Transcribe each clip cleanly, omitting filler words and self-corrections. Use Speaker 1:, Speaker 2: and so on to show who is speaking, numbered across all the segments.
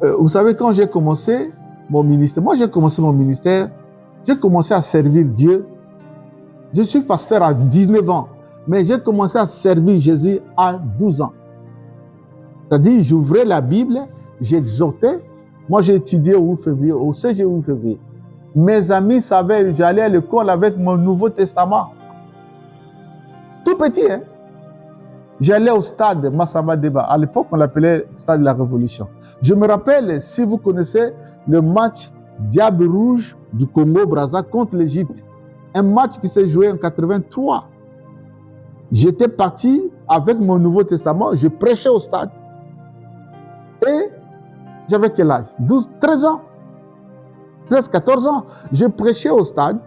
Speaker 1: Vous savez, quand j'ai commencé mon ministère, j'ai commencé à servir Dieu. Je suis pasteur à 19 ans, mais j'ai commencé à servir Jésus à 12 ans. C'est-à-dire, j'ouvrais la Bible, j'exhortais. Moi, j'ai étudié au février, au CGU février. Mes amis savaient, j'allais à l'école avec mon Nouveau Testament. Tout petit, hein. J'allais au stade Massamba Déba. À l'époque, on l'appelait stade de la Révolution. Je me rappelle, si vous connaissez le match Diable Rouge du Congo-Brazza contre l'Égypte, un match qui s'est joué en 83. J'étais parti avec mon Nouveau Testament, je prêchais au stade. Et j'avais quel âge? 12, 13 ans. 13, 14 ans. Je prêchais au stade.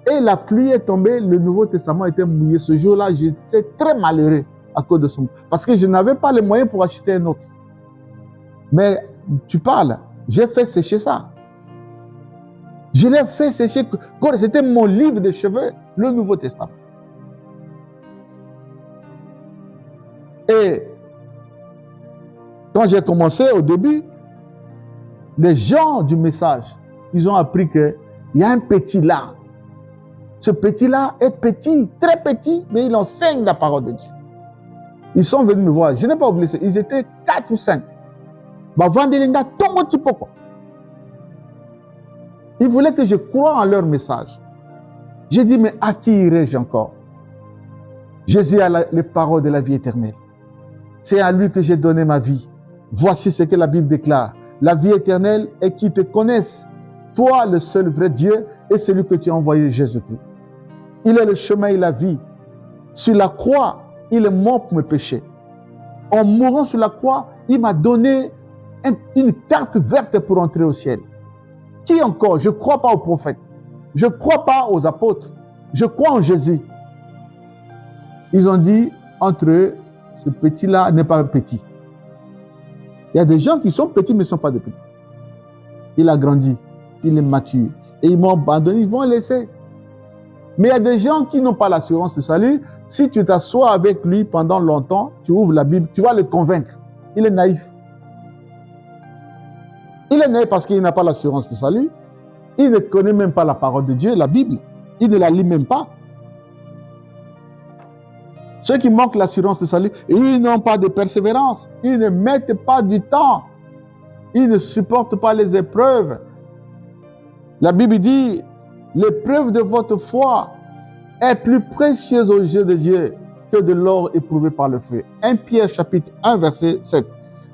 Speaker 1: Et la pluie est tombée, le Nouveau Testament était mouillé. Ce jour-là, j'étais très malheureux à cause de ça. Parce que je n'avais pas les moyens pour acheter un autre. Mais tu parles, j'ai fait sécher ça. Je l'ai fait sécher. C'était mon livre de chevet, le Nouveau Testament. Et quand j'ai commencé au début, les gens du message, ils ont appris qu'il y a un petit là. Ce petit-là est petit, très petit, mais il enseigne la parole de Dieu. Ils sont venus me voir. Je n'ai pas oublié ça. Ils étaient 4 ou 5. Ils voulaient que je croie en leur message. J'ai dit, mais à qui irai-je encore? Jésus a les paroles de la vie éternelle. C'est à lui que j'ai donné ma vie. Voici ce que la Bible déclare. La vie éternelle est qu'ils te connaissent, toi le seul vrai Dieu, et celui que tu as envoyé, Jésus-Christ. Il est le chemin et la vie. Sur la croix, il est mort pour mes péchés. En mourant sur la croix, il m'a donné une carte verte pour entrer au ciel. Qui encore? Je ne crois pas aux prophètes. Je ne crois pas aux apôtres. Je crois en Jésus. Ils ont dit, entre eux, ce petit-là n'est pas petit. Il y a des gens qui sont petits, mais ne sont pas des petits. Il a grandi, il est mature. Et ils m'ont abandonné, ils vont le laisser. Mais il y a des gens qui n'ont pas l'assurance du salut. Si tu t'assois avec lui pendant longtemps, tu ouvres la Bible, tu vas le convaincre. Il est naïf. Il est naïf parce qu'il n'a pas l'assurance du salut. Il ne connaît même pas la parole de Dieu, la Bible. Il ne la lit même pas. Ceux qui manquent l'assurance du salut, ils n'ont pas de persévérance. Ils ne mettent pas du temps. Ils ne supportent pas les épreuves. La Bible dit, l'épreuve de votre foi est plus précieuse aux yeux de Dieu que de l'or éprouvé par le feu. 1 Pierre chapitre 1 verset 7.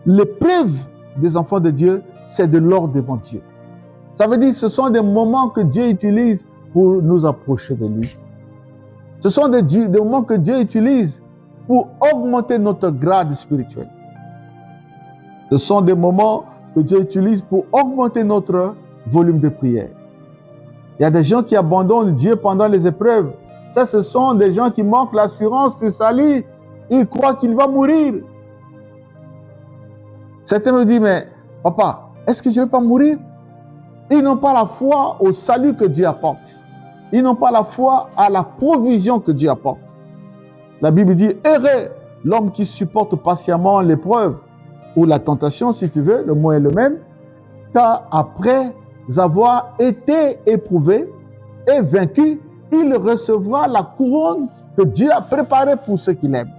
Speaker 1: L'épreuve des enfants de Dieu, c'est de l'or devant Dieu. Ça veut dire que ce sont des moments que Dieu utilise pour nous approcher de lui. Ce sont des moments que Dieu utilise pour augmenter notre grade spirituel. Ce sont des moments que Dieu utilise pour augmenter notre volume de prière. Il y a des gens qui abandonnent Dieu pendant les épreuves. Ça, ce sont des gens qui manquent l'assurance du salut. Ils croient qu'il va mourir. Certains me disent, mais papa, est-ce que je ne vais pas mourir? Ils n'ont pas la foi au salut que Dieu apporte. Ils n'ont pas la foi à la provision que Dieu apporte. La Bible dit, heureux l'homme qui supporte patiemment l'épreuve ou la tentation, si tu veux, le mot est le même, car après avoir été éprouvé et vaincu, il recevra la couronne que Dieu a préparée pour ceux qui l'aiment.